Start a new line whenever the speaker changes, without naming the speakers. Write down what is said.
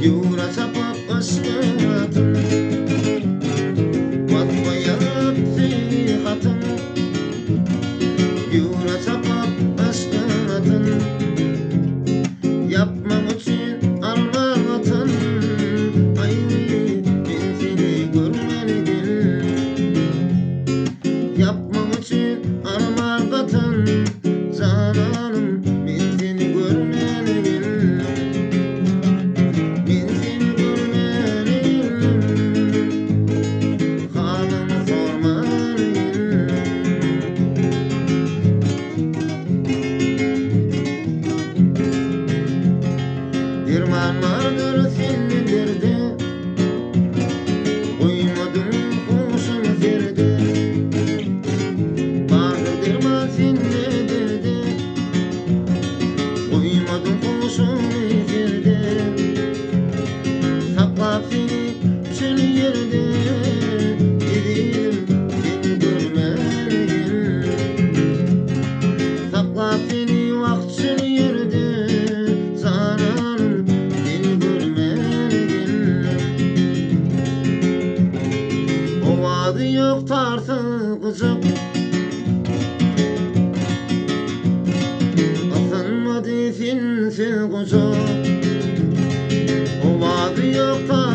Yura çapap ışkatın Batmayıp hatın Yura çapap ışkatın Yapmam için anlatın Ay ben seni görmelidim Yapmam için anlatın Cananım ben seni görmelidim Ben seni görmeliyim Halımı sormalıyım Dirmanlardır seni derdi Uymadım kuşum zirdi Bağır dirman seni derdi Uymadım kuşum zirdi Saklap seni çöl yerde Gidelim seni görmeliyim Saklap seni vakt çöl yerde Cananım seni görmeliyim O vadı yok tartılacak Asılmadı sinsi kucak O vadı yok tartılacak